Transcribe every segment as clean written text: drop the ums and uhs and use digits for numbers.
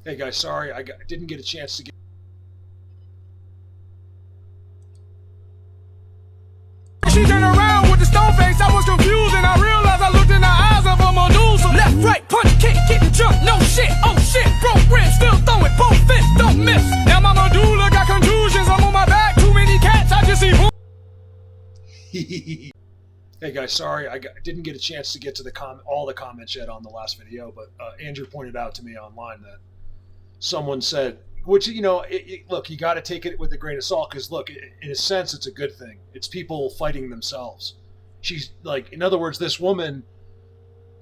Hey guys, sorry didn't get a chance to get. She turned around with the stone face. I was confused and I realized I looked in the eyes of a Medusa. Left, right, punch, kick, jump, no shit. Oh shit, broke ribs, still throw it. Both fists, don't miss. Now my medulla got contusions. I'm on my back, too many cats. I just see. Hey guys, sorry didn't get a chance to get to all the comments yet on the last video, but Andrew pointed out to me online that someone said, which, look, you got to take it with a grain of salt, because look, in a sense, it's a good thing. It's people fighting themselves. She's like, in other words, this woman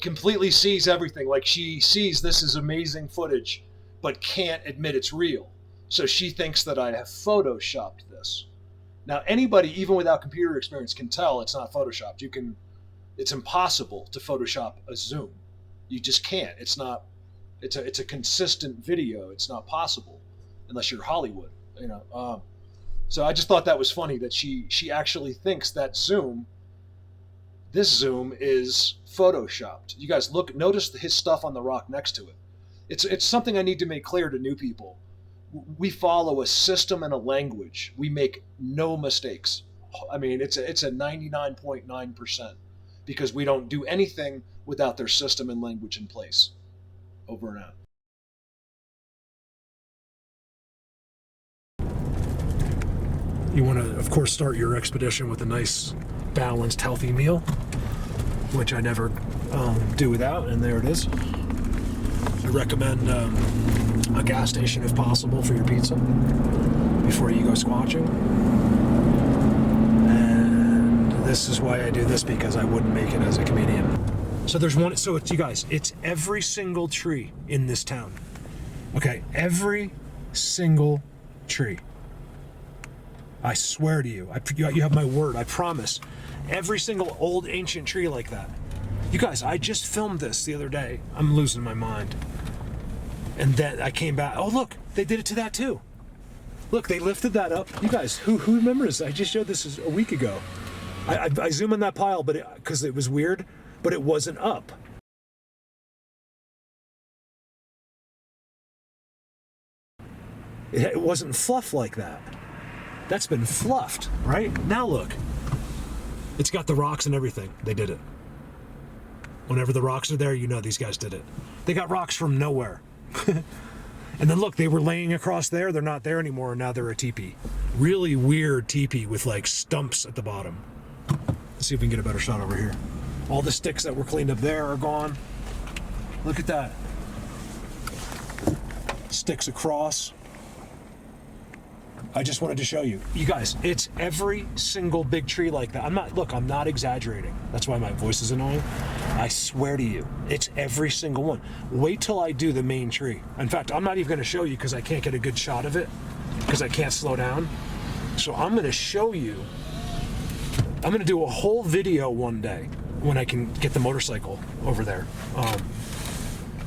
completely sees everything. Like, she sees this is amazing footage, but can't admit it's real. So she thinks that I have photoshopped this. Now, anybody, even without computer experience, can tell it's not photoshopped. It's impossible to Photoshop a zoom. You just can't. It's a consistent video. It's not possible unless you're Hollywood, So I just thought that was funny that she actually thinks that this zoom is photoshopped. You guys notice his stuff on the rock next to it. It's something I need to make clear to new people. We follow a system and a language. We make no mistakes. I mean, it's a 99.9%, because we don't do anything without their system and language in place. Over and out. You want to, of course, start your expedition with a nice, balanced, healthy meal, which I never do without, and there it is. I recommend a gas station if possible for your pizza before you go squatching. And this is why I do this, because I wouldn't make it as a comedian. So there's one, so it's, you guys, it's every single tree in this town. Okay, every single tree. I swear to you, you have my word, I promise. Every single old ancient tree like that. You guys, I just filmed this the other day. I'm losing my mind. And then I came back, oh look, they did it to that too. Look, they lifted that up. You guys, who remembers? I just showed this a week ago. I zoom in that pile, but because it was weird, but it wasn't up. It wasn't fluff like that. That's been fluffed, right? Now look. It's got the rocks and everything. They did it. Whenever the rocks are there, you know these guys did it. They got rocks from nowhere. And then look, they were laying across there. They're not there anymore, and now they're a teepee. Really weird teepee with like stumps at the bottom. Let's see if we can get a better shot over here. All the sticks that were cleaned up there are gone. Look at that. Sticks across. I just wanted to show you. You guys, it's every single big tree like that. I'm not exaggerating. That's why my voice is annoying. I swear to you, it's every single one. Wait till I do the main tree. In fact, I'm not even gonna show you because I can't get a good shot of it because I can't slow down. So I'm gonna show you. I'm gonna do a whole video one day when I can get the motorcycle over there.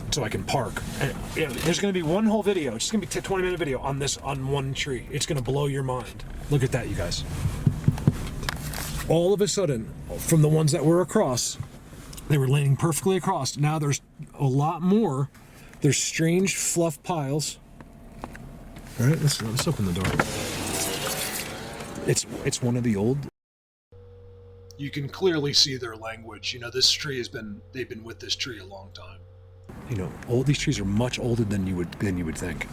So I can park. And, there's going to be one whole video. It's just going to be a 20-minute video on one tree. It's going to blow your mind. Look at that, you guys. All of a sudden, from the ones that were across, they were laying perfectly across. Now there's a lot more. There's strange fluff piles. All right, let's open the door. It's one of the old. You can clearly see their language. This tree they've been with this tree a long time. These trees are much older than you would think.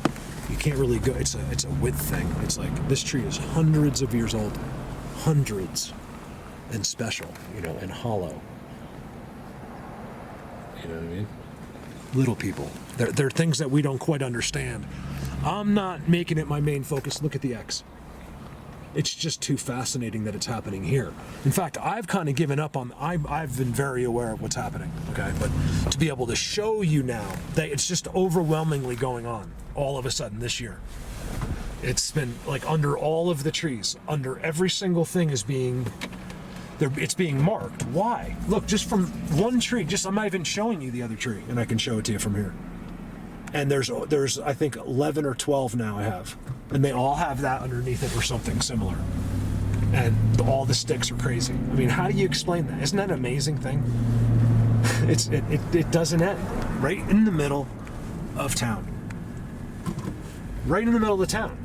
You can't really go. It's a width thing. It's like this tree is hundreds of years old, hundreds, and special. And hollow. You know what I mean? Little people. They're things that we don't quite understand. I'm not making it my main focus. Look at the X. It's just too fascinating that it's happening here. In fact, I've kind of given up on, I've been very aware of what's happening, okay? But to be able to show you now that it's just overwhelmingly going on all of a sudden this year. It's been like under all of the trees, under every single thing it's being marked. Why? Look, just from one tree, I'm not even showing you the other tree, and I can show it to you from here. And there's I think 11 or 12 now I have. And they all have that underneath it or something similar. And all the sticks are crazy. I mean, how do you explain that? Isn't that an amazing thing? It doesn't end. Right in the middle of town. right in the middle of the town.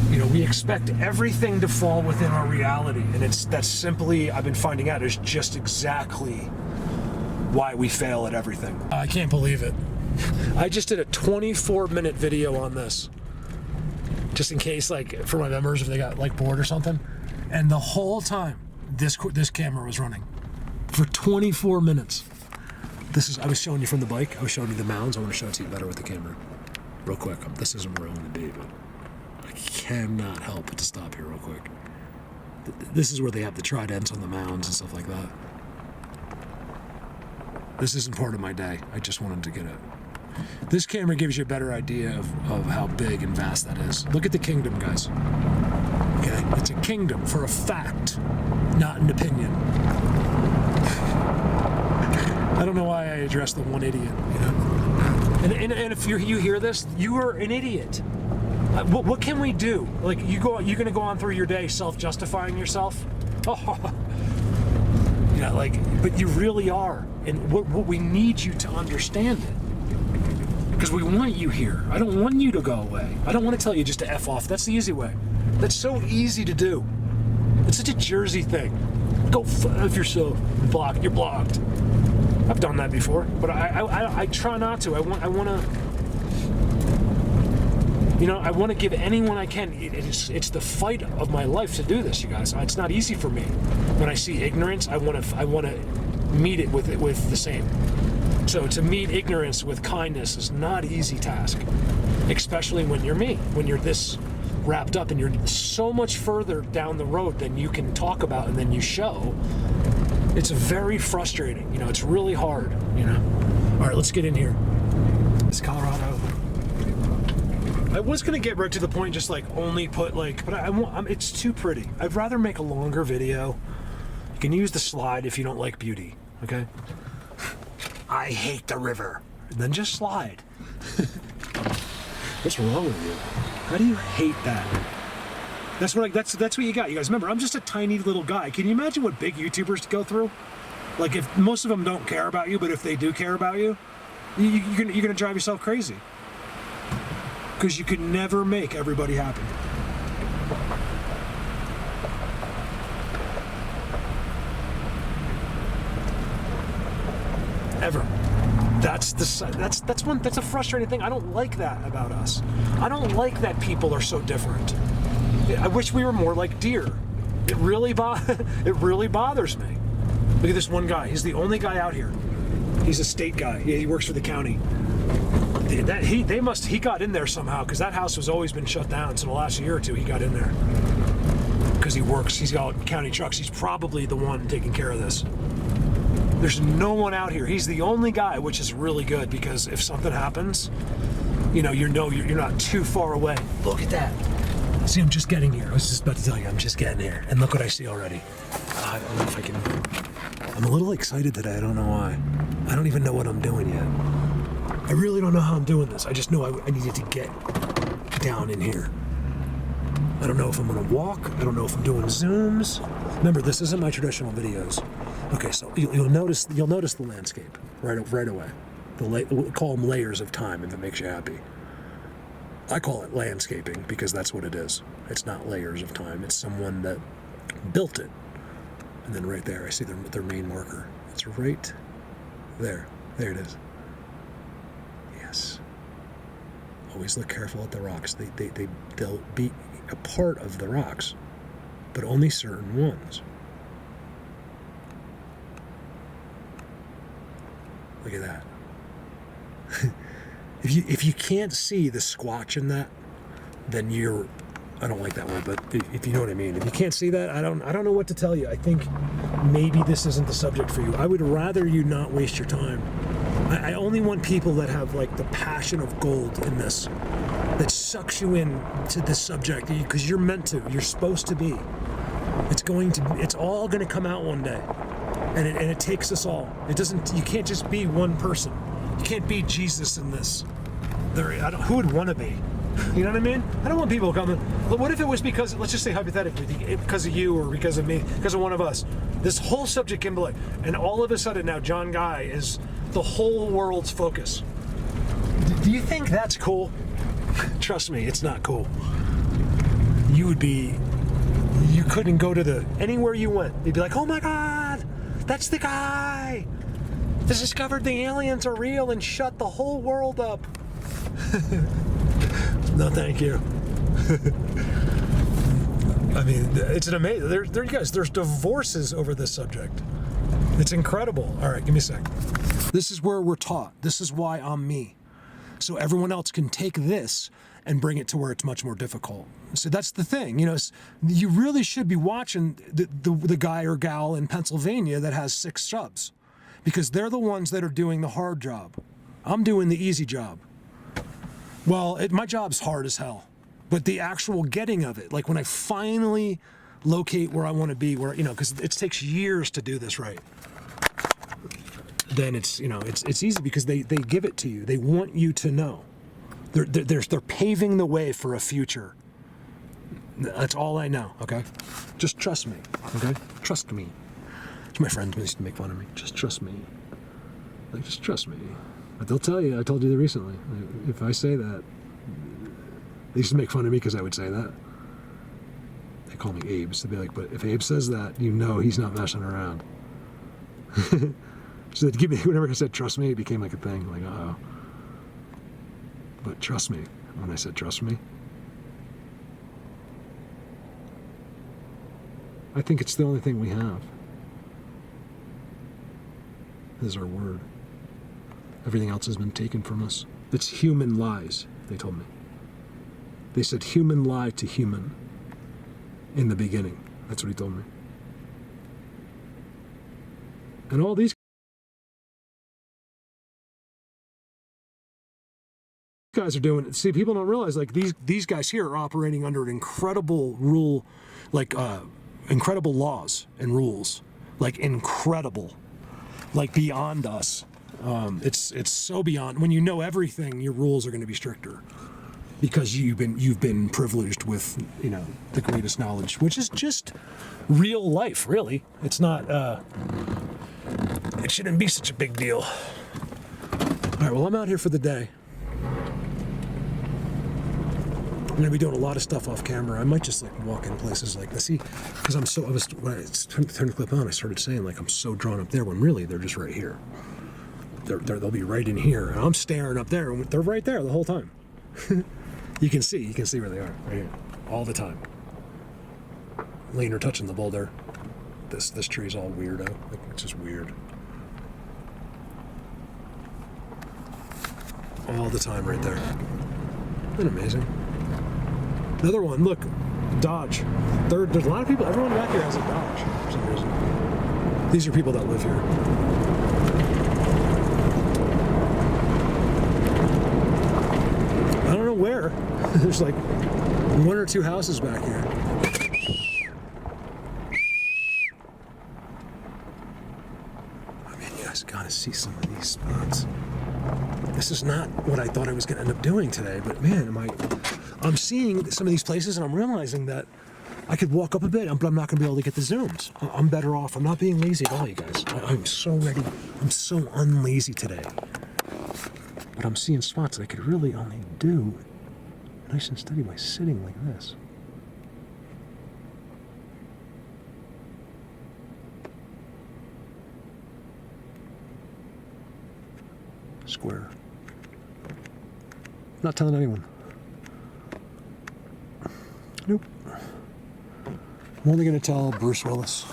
You know, we expect everything to fall within our reality, and that's simply, I've been finding out, is just exactly why we fail at everything. I can't believe it. I just did a 24-minute video on this, just in case, like, for my members, if they got like bored or something. And the whole time, this camera was running for 24 minutes. I was showing you from the bike. I was showing you the mounds. I want to show it to you better with the camera, real quick. This isn't where I'm going to be, but I cannot help but to stop here real quick. This is where they have the tridents on the mounds and stuff like that. This isn't part of my day. I just wanted to get it. This camera gives you a better idea of how big and vast that is. Look at the kingdom, guys. Okay, it's a kingdom for a fact, not an opinion. I don't know why I addressed the one idiot, you know. And if you hear this, you are an idiot. What can we do? Like, you're going to go on through your day self-justifying yourself? Oh, you know, like, but you really are. And what we need you to understand it. Because we want you here. I don't want you to go away. I don't want to tell you just to F off. That's the easy way. That's so easy to do. It's such a Jersey thing. Go F yourself. Blocked. You're blocked. I've done that before, but I try not to. I want to, you know, I want to give anyone I can. It's the fight of my life to do this, you guys. It's not easy for me. When I see ignorance, I want to meet it with the same. So to meet ignorance with kindness is not an easy task, especially when you're me, when you're this wrapped up and you're so much further down the road than you can talk about and then you show. It's very frustrating, you know, it's really hard, you know. All right, let's get in here. It's Colorado. I was gonna get right to the point, just like only put like, but it's too pretty. I'd rather make a longer video. You can use the slide if you don't like beauty, okay? I hate the river. And then just slide. What's wrong with you? How do you hate that? That's what you got, you guys. Remember, I'm just a tiny little guy. Can you imagine what big YouTubers go through? Like, if most of them don't care about you, but if they do care about you, you're gonna drive yourself crazy. Because you can never make everybody happy. Ever. That's a frustrating thing. I don't like that about us. I don't like that people are so different. I wish we were more like deer. It really bothers me. Look at this one guy. He's the only guy out here. He's a state guy. He works for the county. He got in there somehow, because that house has always been shut down. So the last year or two, he got in there because he works. He's got county trucks. He's probably the one taking care of this. There's no one out here. He's the only guy, which is really good, because if something happens, you know you're not too far away. Look at that. See, I'm just getting here. I was just about to tell you, I'm just getting here. And look what I see already. I don't know if I can. I'm a little excited today. I don't know why. I don't even know what I'm doing yet. I really don't know how I'm doing this. I just know I needed to get down in here. I don't know if I'm gonna walk. I don't know if I'm doing Zooms. Remember, this isn't my traditional videos. Okay, so you'll notice the landscape right away. We'll call them layers of time if it makes you happy. I call it landscaping because that's what it is. It's not layers of time. It's someone that built it. And then right there, I see their main marker. It's right there. There it is. Yes. Always look careful at the rocks. They'll be a part of the rocks, but only certain ones. Look at that. If you can't see the squatch in that, then I don't like that word, but if you know what I mean. If you can't see that, I don't know what to tell you. I think maybe this isn't the subject for you. I would rather you not waste your time. I only want people that have like the passion of gold in this, that sucks you in to this subject, because you're meant to. You're supposed to be. It's all going to come out one day, and it takes us all. You can't just be one person. You can't be Jesus in this. Who would want to be? You know what I mean? I don't want people coming. What if it was because, let's just say hypothetically, because of you or because of me, because of one of us, this whole subject came to light, and all of a sudden now John Guy is the whole world's focus. Do you think that's cool? Trust me, it's not cool. You couldn't go to anywhere you went. They'd be like, oh my God, that's the guy that discovered the aliens are real and shut the whole world up. No, thank you. I mean, it's an amazing, there you guys, there's divorces over this subject. It's incredible. All right, give me a sec. This is where we're taught. This is why I'm me. So everyone else can take this and bring it to where it's much more difficult. So that's the thing, you know, you really should be watching the guy or gal in Pennsylvania that has 6 subs, because they're the ones that are doing the hard job. I'm doing the easy job. Well, my job's hard as hell, but the actual getting of it, like when I finally locate where I want to be, where, you know, because it takes years to do this right, then it's, you know, it's easy because they give it to you. They want you to know. They're paving the way for a future. That's all I know, okay? Just trust me, okay? Trust me. My friends used to make fun of me. Just trust me. Like, just trust me. But they'll tell you, I told you that recently. If I say that, they used to make fun of me because I would say that. They call me Abe's. They'd be like, but if Abe says that, you know he's not messing around. So they'd give me, whenever I said trust me, it became like a thing. Like, uh-oh. But trust me. When I said trust me, I think it's the only thing we have. This is our word. Everything else has been taken from us. It's human lies, they told me. They said human lie to human in the beginning. That's what he told me. And all these guys are doing, see, people don't realize, like, these guys here are operating under an incredible rule, like incredible laws and rules, like incredible, like beyond us. It's so beyond. When you know everything, your rules are going to be stricter because you've been privileged with, you know, the greatest knowledge, which is just real life. Really, it's not. It shouldn't be such a big deal. All right. Well, I'm out here for the day. I'm gonna be doing a lot of stuff off camera. I might just like walk in places like this. See, because when I turned the clip on, I started saying like I'm so drawn up there when really they're just right here. They'll be right in here, and I'm staring up there, and they're right there the whole time. You can see where they are right here, all the time. Leaner touching the boulder. This tree's all weirdo. Like, it's just weird. All the time right there. Isn't that amazing? Another one, look, Dodge. There's a lot of people, everyone back here has a Dodge for some reason. These are people that live here. I don't know where. There's like 1 or 2 houses back here. I mean, you guys gotta see some of these spots. This is not what I thought I was gonna end up doing today, but man, I'm seeing some of these places and I'm realizing that I could walk up a bit, but I'm not going to be able to get the zooms. I'm better off. I'm not being lazy at all, you guys. I'm so ready. I'm so unlazy today. But I'm seeing spots that I could really only do nice and steady by sitting like this. Square. Not telling anyone. Nope. I'm only going to tell Bruce Willis.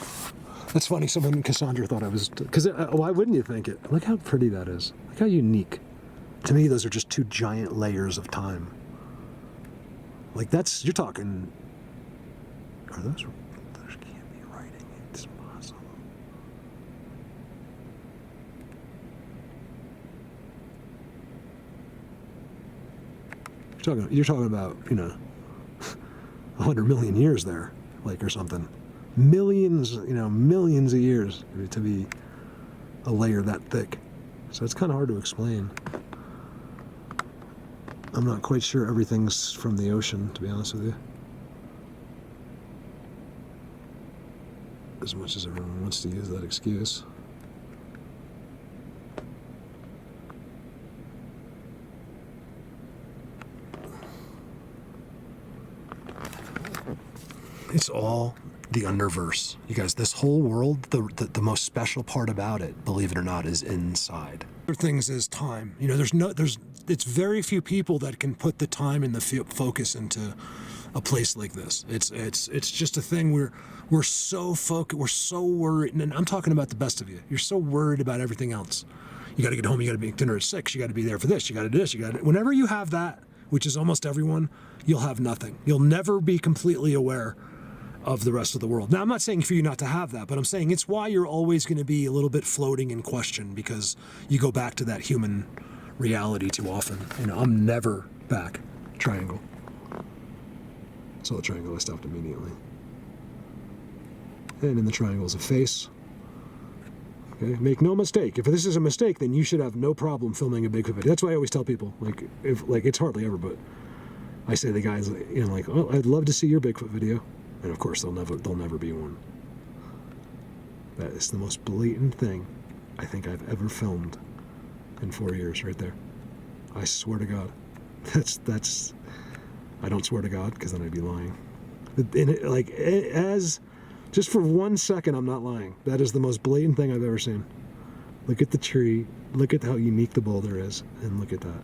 That's funny. Someone, Cassandra, thought I was... Because why wouldn't you think it? Look how pretty that is. Look how unique. To me, those are just 2 giant layers of time. Like, that's... You're talking... Are those... Those can't be writing. It's possible. You're talking about, you know... 100 million years there, like, or something. Millions, you know, millions of years to be a layer that thick. So it's kind of hard to explain. I'm not quite sure everything's from the ocean, to be honest with you. As much as everyone wants to use that excuse. It's all the underverse. You guys, this whole world, the most special part about it, believe it or not, is inside. Other things is time. You know, it's very few people that can put the time and the focus into a place like this. It's just a thing where we're so focused, we're so worried, and I'm talking about the best of you. You're so worried about everything else. You got to get home, you got to make dinner at 6, you got to be there for this, you got to do this, whenever you have that, which is almost everyone, you'll have nothing. You'll never be completely aware of the rest of the world. Now, I'm not saying for you not to have that, but I'm saying it's why you're always going to be a little bit floating in question, because you go back to that human reality too often. You know, I'm never back. Triangle. Saw the triangle, I stopped immediately. And in the triangle is a face. Okay, make no mistake. If this is a mistake, then you should have no problem filming a Bigfoot video. That's why I always tell people, like, it's hardly ever, but I say to the guys, you know, like, oh, I'd love to see your Bigfoot video. And of course, there'll never be one. That is the most blatant thing I think I've ever filmed in 4 years, right there. I swear to God. That's. I don't swear to God, because then I'd be lying. Just for 1 second, I'm not lying. That is the most blatant thing I've ever seen. Look at the tree. Look at how unique the boulder is, and look at that.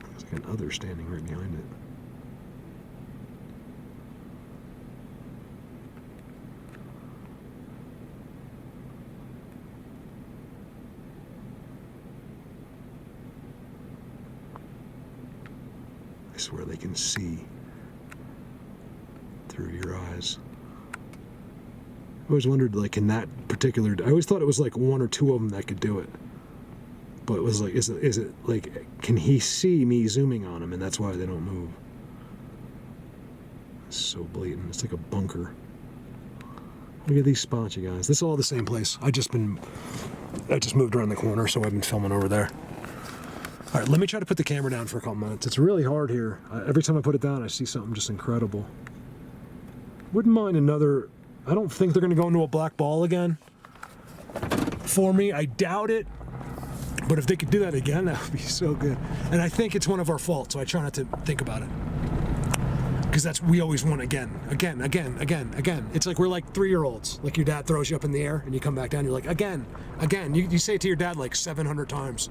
There's like an other standing right behind it. I swear they can see through your eyes. I always wondered, like, in that particular, I always thought it was like 1 or 2 of them that could do it. But it was like, is it like, can he see me zooming on him, and that's why they don't move? It's so blatant. It's like a bunker. Look at these spots, you guys. This is all the same place. I just moved around the corner, so I've been filming over there. All right, let me try to put the camera down for a couple minutes. It's really hard here. Every time I put it down, I see something just incredible. Wouldn't mind another. I don't think they're going to go into a black ball again for me. I doubt it. But if they could do that again, that would be so good. And I think it's one of our faults, so I try not to think about it. Because we always want again. It's like we're like 3-year-olds. Like your dad throws you up in the air and you come back down, you're like, again. You say it to your dad like 700 times.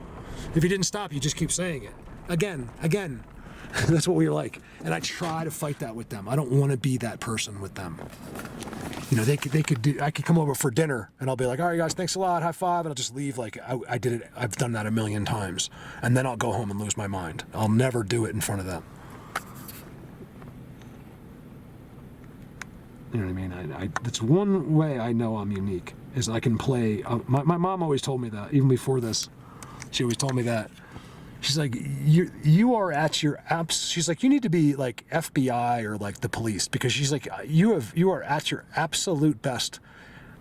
If he didn't stop, you just keep saying it. Again. That's what we're like. And I try to fight that with them. I don't want to be that person with them. You know, I could come over for dinner and I'll be like, all right, guys, thanks a lot, high five, and I'll just leave like I did it. I've done that 1,000,000 times. And then I'll go home and lose my mind. I'll never do it in front of them. You know what I mean? That's one way I know I'm unique, is I can play. My mom always told me that, even before this. She always told me that. She's like, you are at your she's like, you need to be like FBI or like the police, because she's like, you are at your absolute best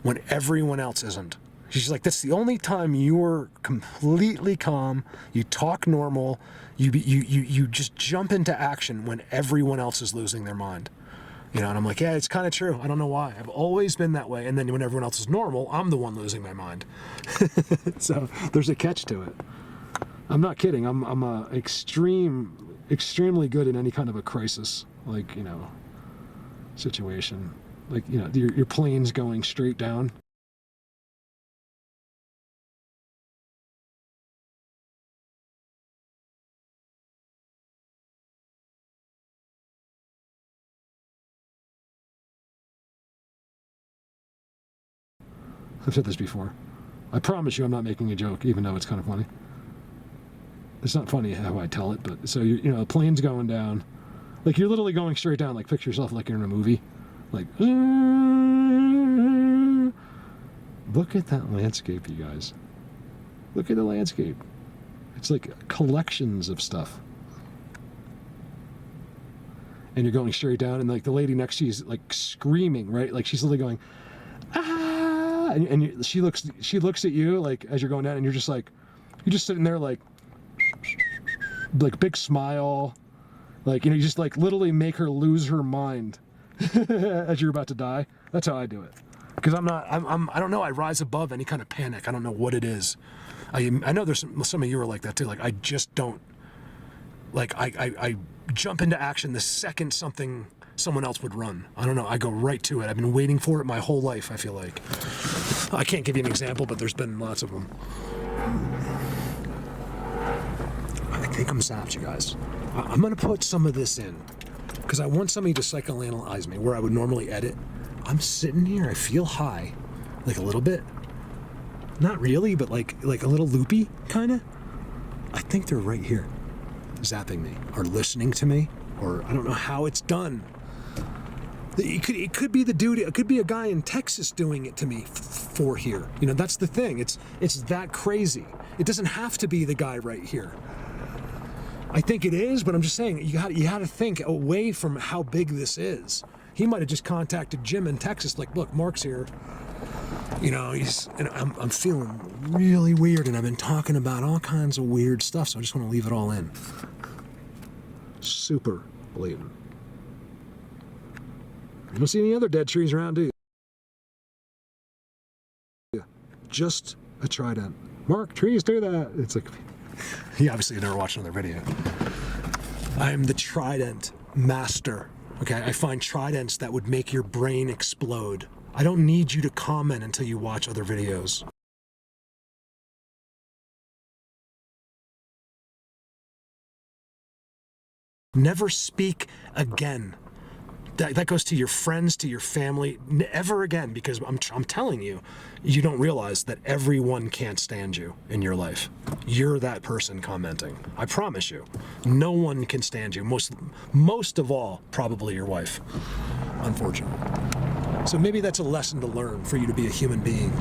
when everyone else isn't. She's like, that's the only time you're completely calm, you talk normal, you just jump into action when everyone else is losing their mind. You know, and I'm like, yeah, it's kind of true. I don't know why. I've always been that way. And then when everyone else is normal, I'm the one losing my mind. So there's a catch to it. I'm not kidding. I'm extremely good in any kind of a crisis, like, you know, situation. Like, you know, your plane's going straight down. I've said this before. I promise you I'm not making a joke, even though it's kind of funny. It's not funny how I tell it, but so you know, the plane's going down. Like, you're literally going straight down. Like, picture yourself like you're in a movie. Like, look at that landscape, you guys. Look at the landscape. It's like collections of stuff. And you're going straight down, and like the lady next to you is like screaming, right? Like, she's literally going, ah! And she looks at you like as you're going down, and you're just sitting there like big smile, like, you know, you just like literally make her lose her mind as you're about to die. That's how I do it, because I don't know, I rise above any kind of panic. I don't know what it is. I know there's some of you are like that too. Like, I just don't Like I jump into action the second someone else would run. I don't know. I go right to it. I've been waiting for it my whole life, I feel like. I can't give you an example, but there's been lots of them. I think I'm zapped, you guys. I'm going to put some of this in because I want somebody to psychoanalyze me where I would normally edit. I'm sitting here. I feel high, like a little bit. Not really, but like a little loopy, kind of. I think they're right here, zapping me or listening to me, or I don't know how it's done. It could be the dude. It could be a guy in Texas doing it to me for here. You know, that's the thing. It's that crazy. It doesn't have to be the guy right here. I think it is, but I'm just saying you got to think away from how big this is. He might have just contacted Jim in Texas, like, look, Mark's here. You know, and I'm feeling really weird, and I've been talking about all kinds of weird stuff, so I just want to leave it all in. Super blatant. You don't see any other dead trees around, do you? Just a trident. Mark, trees do that. It's like, he obviously never watched another video. I'm the trident master. Okay, I find tridents that would make your brain explode. I don't need you to comment until you watch other videos. Never speak again. That goes to your friends, to your family, ever again, because I'm telling you, you don't realize that everyone can't stand you in your life. You're that person commenting. I promise you. No one can stand you. Most of all, probably your wife, unfortunately. So maybe that's a lesson to learn for you to be a human being.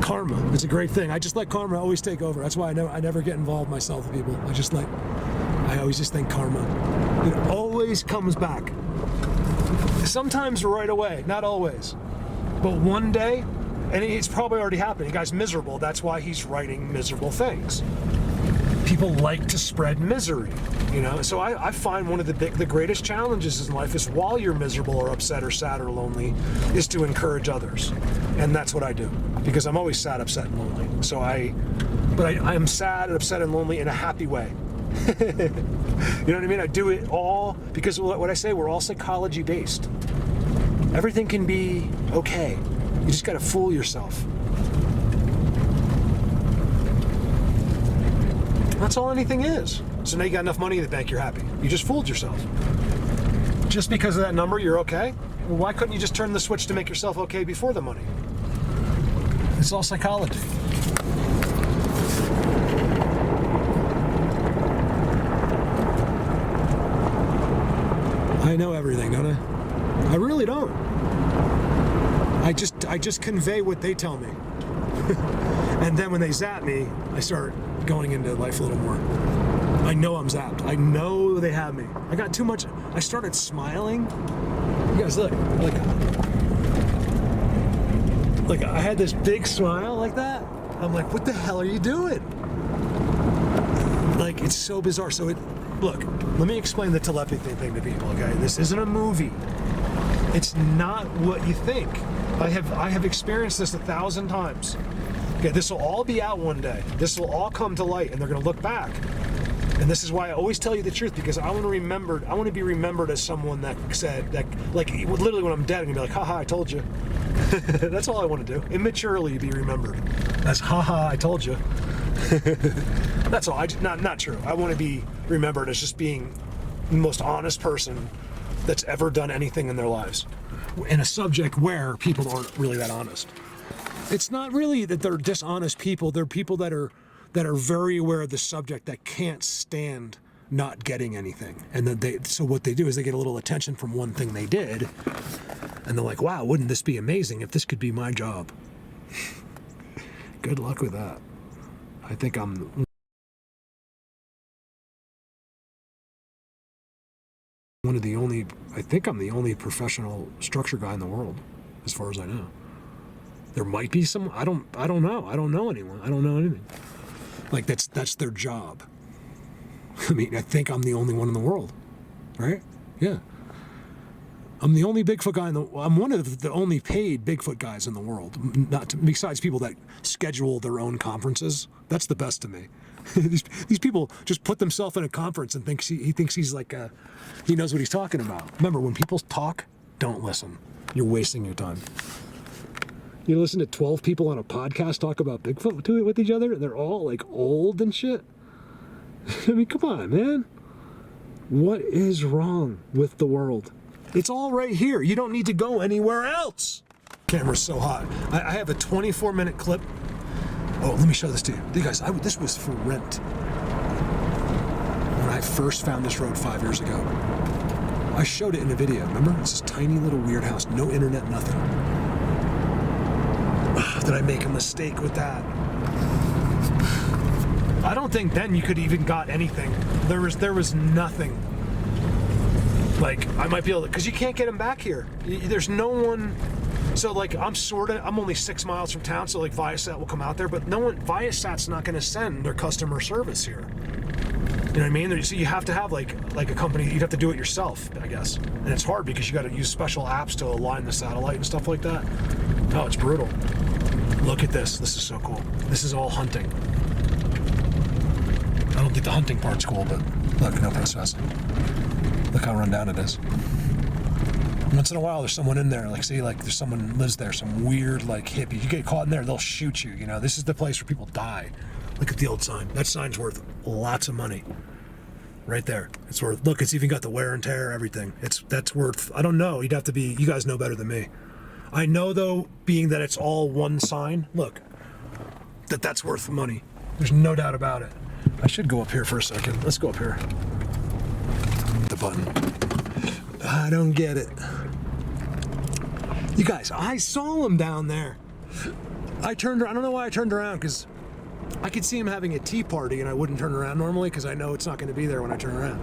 Karma is a great thing. I just let karma always take over. That's why I never get involved myself with people. I always just think karma. It always comes back. Sometimes right away, not always. But one day, and it's probably already happening. The guy's miserable. That's why he's writing miserable things. People like to spread misery, you know? So I find one of the greatest challenges in life is while you're miserable or upset or sad or lonely, is to encourage others. And that's what I do. Because I'm always sad, upset, and lonely. So I am sad, upset, and lonely in a happy way. You know what I mean? I do it all because what I say, we're all psychology based. Everything can be okay. You just gotta fool yourself. That's all anything is. So now you got enough money in the bank, you're happy. You just fooled yourself. Just because of that number, you're okay? Well, why couldn't you just turn the switch to make yourself okay before the money? It's all psychology. I know everything, don't I? I really don't. I just convey what they tell me. And then when they zap me, I start going into life a little more. I know I'm zapped. I know they have me. I got too much. I started smiling. You guys look, like I had this big smile like that. I'm like, what the hell are you doing? Like, it's so bizarre. Look, let me explain the telepathy thing to people, okay? This isn't a movie. It's not what you think. I have experienced this 1,000 times. Okay, this will all be out one day. This will all come to light, and they're going to look back. And this is why I always tell you the truth, because I want to be remembered as someone that said that, like, literally when I'm dead, I'm going to be like, haha, I told you. That's all I want to do. Immaturely be remembered as, haha, I told you. That's all. Not true. I want to be remembered as just being the most honest person that's ever done anything in their lives, in a subject where people aren't really that honest. It's not really that they're dishonest people. They're people that are very aware of the subject, that can't stand not getting anything. And then so what they do is they get a little attention from one thing they did, and they're like, wow, wouldn't this be amazing if this could be my job? Good luck with that. I think I'm I'm the only professional structure guy in the world, as far as I know. There might be some, I don't know. I don't know anyone. I don't know anything. Like, that's their job. I mean, I think I'm the only one in the world, right? Yeah. I'm the only Bigfoot guy I'm one of the only paid Bigfoot guys in the world. Besides people that schedule their own conferences. That's the best to me. These people just put themselves in a conference and he thinks he's like he knows what he's talking about. Remember, when people talk, don't listen. You're wasting your time. You listen to 12 people on a podcast talk about Bigfoot with each other. They're all like old and shit. I mean, come on, man. What is wrong with the world? It's all right here. You don't need to go anywhere else. Camera's so hot. I have a 24-minute clip. Oh, let me show this to you. You guys, this was for rent. When I first found this road 5 years ago, I showed it in a video, remember? It's this tiny little weird house, no internet, nothing. Did I make a mistake with that? I don't think then you could even got anything. There was nothing. Like, I might be able to, because you can't get them back here. There's no one. So like, I'm only 6 miles from town, so like Viasat will come out there, but Viasat's not gonna send their customer service here. You know what I mean? So you have to have like a company, you'd have to do it yourself, I guess. And it's hard because you gotta use special apps to align the satellite and stuff like that. Oh, it's brutal. Look at this, this is so cool. This is all hunting. I don't think the hunting part's cool, but look, no processing. Look how run down it is. Once in a while, there's someone in there, like say like there's someone lives there, some weird like hippie. You get caught in there, they'll shoot you, you know. This is the place where people die. Look at the old sign. That sign's worth lots of money. Right there. It's worth, look, it's even got the wear and tear, everything. That's worth, I don't know, you'd have to be, you guys know better than me. I know though, being that it's all one sign, look, that's worth money. There's no doubt about it. I should go up here for a second. Let's go up here. The button. I don't get it. You guys, I saw him down there. I don't know why I turned around, because I could see him having a tea party and I wouldn't turn around normally because I know it's not going to be there when I turn around.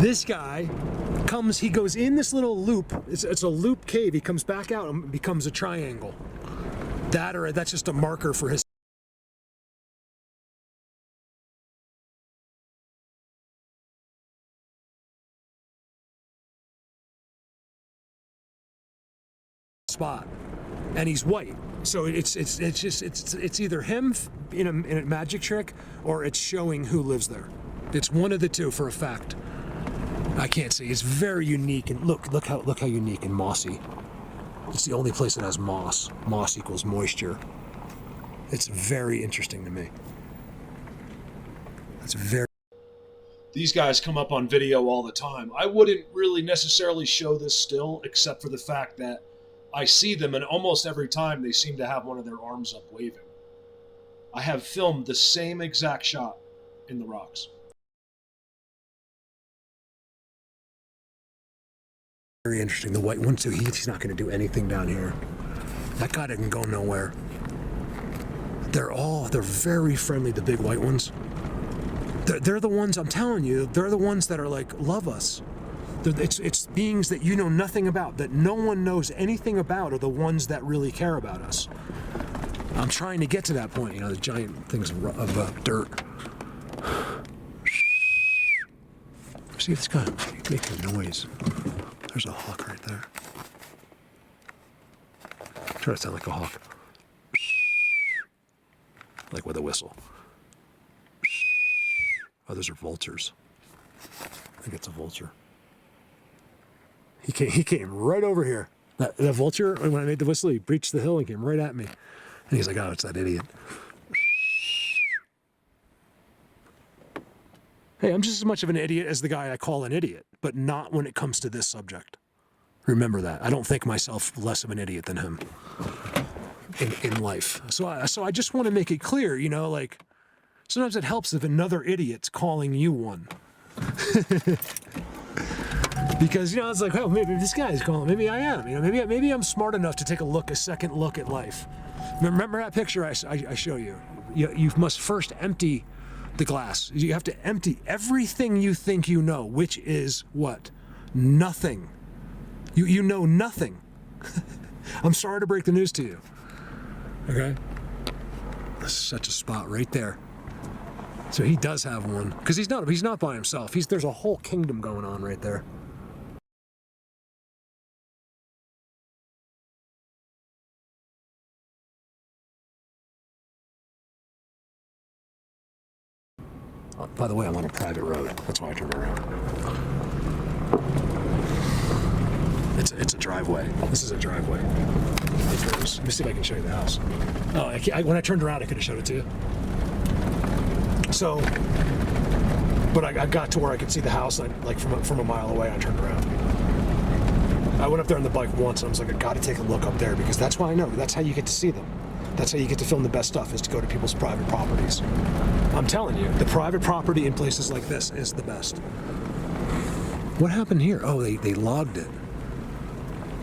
This guy comes, he goes in this little loop. It's a loop cave. He comes back out and becomes a triangle. That's just a marker for his spot. And he's white. So it's either him in a magic trick or it's showing who lives there. It's one of the two for a fact. I can't see. It's very unique, and look how unique and mossy. It's the only place that has moss. Moss equals moisture. It's very interesting to me. It's very. These guys come up on video all the time. I wouldn't really necessarily show this still, except for the fact that I see them, and almost every time they seem to have one of their arms up waving. I have filmed the same exact shot in the rocks. Very interesting. The white one, so he's not going to do anything down here. That guy didn't go nowhere. They're very friendly, the big white ones. They're the ones, I'm telling you, they're the ones that are like, love us. It's beings that you know nothing about, that no one knows anything about, are the ones that really care about us. I'm trying to get to that point, you know, the giant things of dirt. See if this guy making noise. There's a hawk right there. Try to sound like a hawk. Like with a whistle. Oh, those are vultures. I think it's a vulture. He came right over here. That vulture, when I made the whistle, he breached the hill and came right at me. And he's like, oh, it's that idiot. Hey, I'm just as much of an idiot as the guy I call an idiot, but not when it comes to this subject. Remember that. I don't think myself less of an idiot than him in life. So I just want to make it clear, you know, like, sometimes it helps if another idiot's calling you one. Because, you know, it's like, oh, maybe this guy's calling, maybe I am, you know, maybe I'm smart enough to take a second look at life. Remember that picture I show you? You must first empty the glass. You have to empty everything you think you know, which is what? Nothing. You know nothing. I'm sorry to break the news to you. Okay? That's such a spot right there. So he does have one, because he's not by himself. There's a whole kingdom going on right there. By the way, I'm on a private road. That's why I turned around. It's a driveway. This is a driveway. Let me see if I can show you the house. Oh, when I turned around, I could have showed it to you. So, but I got to where I could see the house, like from a mile away. I turned around. I went up there on the bike once, and I was like, I got to take a look up there because that's why I know. That's how you get to see them. That's how you get to film the best stuff, is to go to people's private properties. I'm telling you, the private property in places like this is the best. What happened here? Oh, they logged it.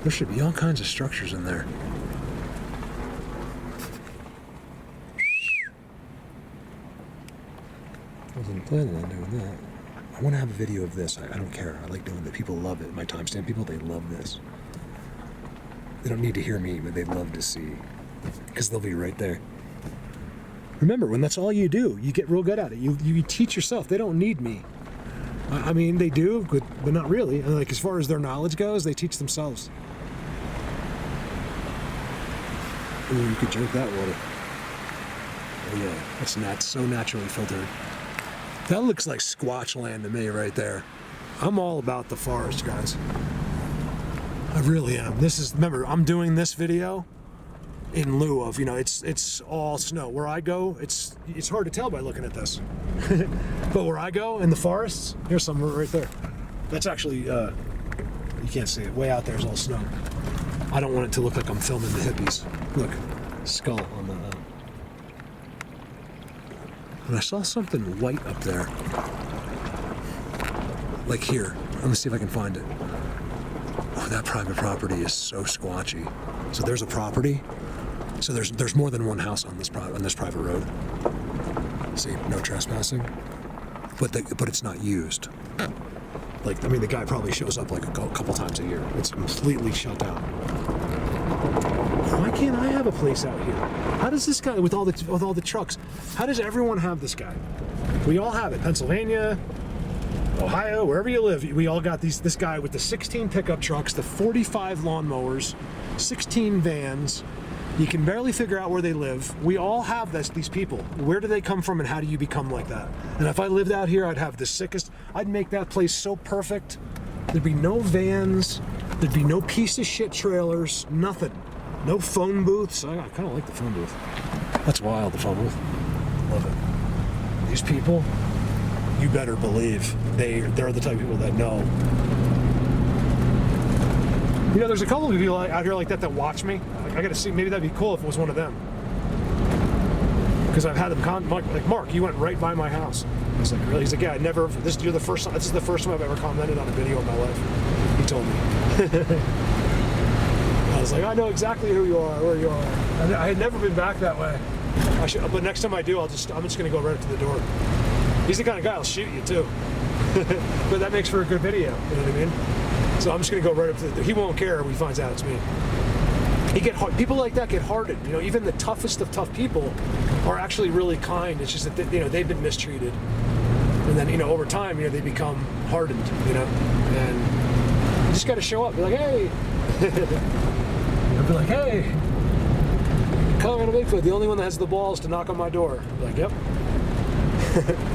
There should be all kinds of structures in there. I wasn't planning on doing that. I want to have a video of this. I don't care. I like doing it. People love it. My timestamp people, they love this. They don't need to hear me, but they love to see. Because they'll be right there. Remember, when that's all you do, you get real good at it. You teach yourself. They don't need me. I mean, they do, but not really. Like, as far as their knowledge goes, they teach themselves. Ooh, you could drink that water. Oh yeah, that's so naturally filtered. That looks like Squatch land to me right there. I'm all about the forest, guys. I really am. Remember, I'm doing this video in lieu of, it's all snow. Where I go, it's hard to tell by looking at this. But where I go, in the forests, here's some right there. That's actually, you can't see it. Way out there is all snow. I don't want it to look like I'm filming the hippies. Look, skull on the... And I saw something white up there. Like here. Let me see if I can find it. Oh, that private property is so squatchy. So there's a property. So there's more than one house on this private road. See, no trespassing. But it's not used. Like, I mean, the guy probably shows up like a couple times a year. It's completely shut down. Why can't I have a place out here? How does this guy, with all the trucks, how does everyone have this guy? We all have it. Pennsylvania, Ohio, wherever you live, we all got this guy with the 16 pickup trucks, the 45 lawnmowers, 16 vans. You can barely figure out where they live. We all have these people. Where do they come from, and how do you become like that? And if I lived out here, I'd have the sickest. I'd make that place so perfect. There'd be no vans. There'd be no piece of shit trailers. Nothing. No phone booths. I kind of like the phone booth. That's wild, the phone booth. Love it. These people, you better believe they're the type of people that know. There's a couple of people out here like that watch me. I gotta see, maybe that'd be cool if it was one of them. Because I've had them like, Mark, you went right by my house. I was like, really? He's like, yeah, this is the first time I've ever commented on a video in my life. He told me. I was like, I know exactly who you are, where you are. And I had never been back that way. But next time I do, I'm just gonna go right up to the door. He's the kind of guy that'll shoot you too. But that makes for a good video, you know what I mean? So I'm just gonna go right up to the door. He won't care when he finds out it's me. People like that get hardened. Even the toughest of tough people are actually really kind. It's just that they've been mistreated, and then over time they become hardened. And you just got to show up. Be like, hey. I'd be like, hey, Colorado Bigfoot, the only one that has the balls to knock on my door. I'd be like, yep.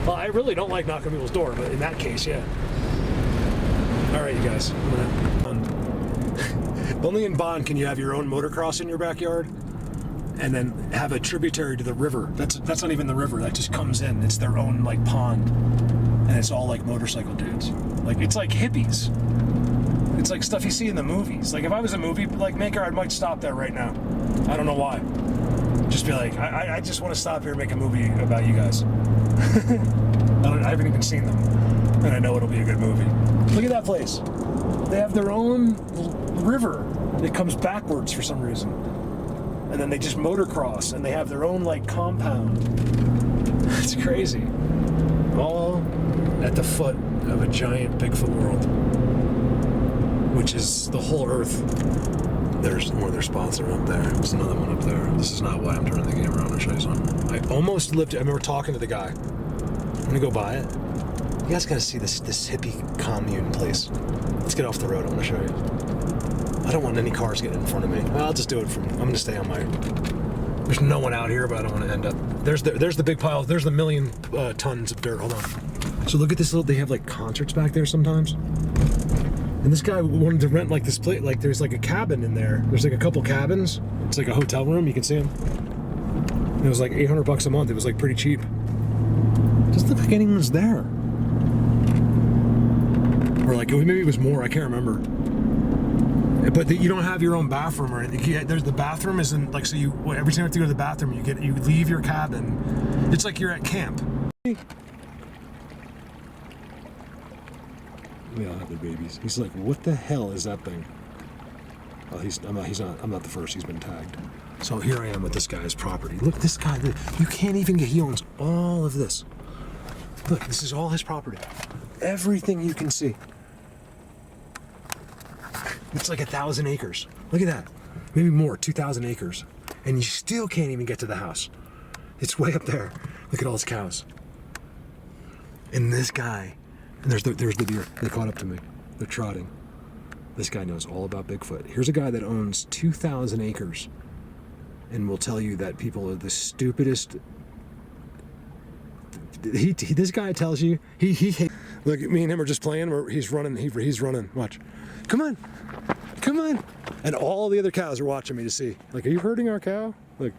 Well, I really don't like knocking on people's door, but in that case, yeah. All right, you guys. Only in Bond can you have your own motocross in your backyard and then have a tributary to the river. That's not even the river. That just comes in. It's their own like pond, and it's all like motorcycle dudes. Like, it's like hippies. It's like stuff you see in the movies. Like, if I was a movie maker, I might stop there right now. I don't know why. Just be like, I just want to stop here and make a movie about you guys. I haven't even seen them, and I know it'll be a good movie. Look at that place. They have their own river that comes backwards for some reason. And then they just motocross, and they have their own like compound. It's crazy. All at the foot of a giant Bigfoot world, which is the whole earth. There's more of their spots are up there. There's another one up there. This is not why I'm turning the camera on to show you something. I almost lived it. I remember talking to the guy. I'm gonna go buy it. You guys gotta see this hippie commune place. Let's get off the road. I want to show you. I don't want any cars getting in front of me. Well, I'll just do it I'm gonna stay on my There's no one out here, but I don't want to end up. There's the big pile. There's the million tons of dirt. Hold on. So look at this little. They have like concerts back there sometimes. And this guy wanted to rent like this place. Like there's like a cabin in there. There's like a couple cabins. It's like a hotel room. You can see them. And it was like $800 a month. It was like pretty cheap. Doesn't look like anyone's there. Or like maybe it was more. I can't remember. But you don't have your own bathroom or anything. There's the bathroom isn't like, so you every time you have to go to the bathroom, you leave your cabin. It's like you're at camp. We all have their babies. He's like, what the hell is that thing? Oh, I'm not the first. He's been tagged. So here I am with this guy's property. Look, this guy. You can't even get. He owns all of this. Look, this is all his property. Everything you can see. It's like 1,000 acres. Look at that. Maybe more, 2,000 acres. And you still can't even get to the house. It's way up there. Look at all his cows. And this guy, and there's the deer. They caught up to me. They're trotting. This guy knows all about Bigfoot. Here's a guy that owns 2,000 acres and will tell you that people are the stupidest. This guy tells you, he hates. Look, me and him are just playing. He's running. He's running. Watch. Come on. Come on. And all the other cows are watching me to see. Like, are you hurting our cow? Like,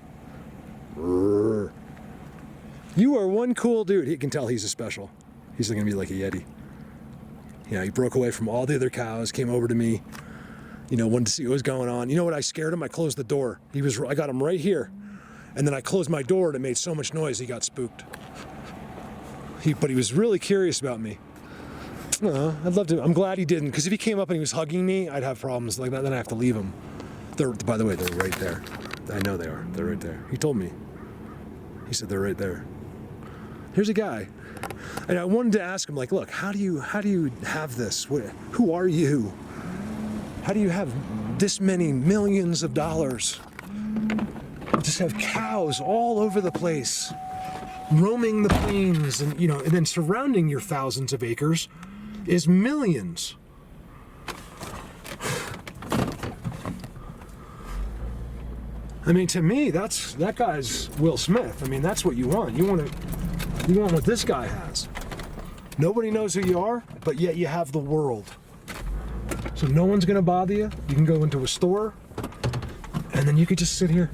rrr. You are one cool dude. He can tell he's a special. He's going to be like a Yeti. You know, he broke away from all the other cows, came over to me, you know, wanted to see what was going on. You know what? I scared him. I closed the door. I got him right here. And then I closed my door and it made so much noise he got spooked. But he was really curious about me. I'd love to. I'm glad he didn't, because if he came up and he was hugging me, I'd have problems like that. Then I have to leave him. By the way, they're right there. I know they are. They're right there. He told me. He said they're right there. Here's a guy, and I wanted to ask him, like, look, how do you have this? Who are you? How do you have this many millions of dollars? Just have cows all over the place, roaming the plains, and and then surrounding your thousands of acres is millions. I mean, to me, that guy's Will Smith. I mean, that's what you want. You want what this guy has. Nobody knows who you are, but yet you have the world. So no one's gonna bother you. You can go into a store, and then you could just sit here.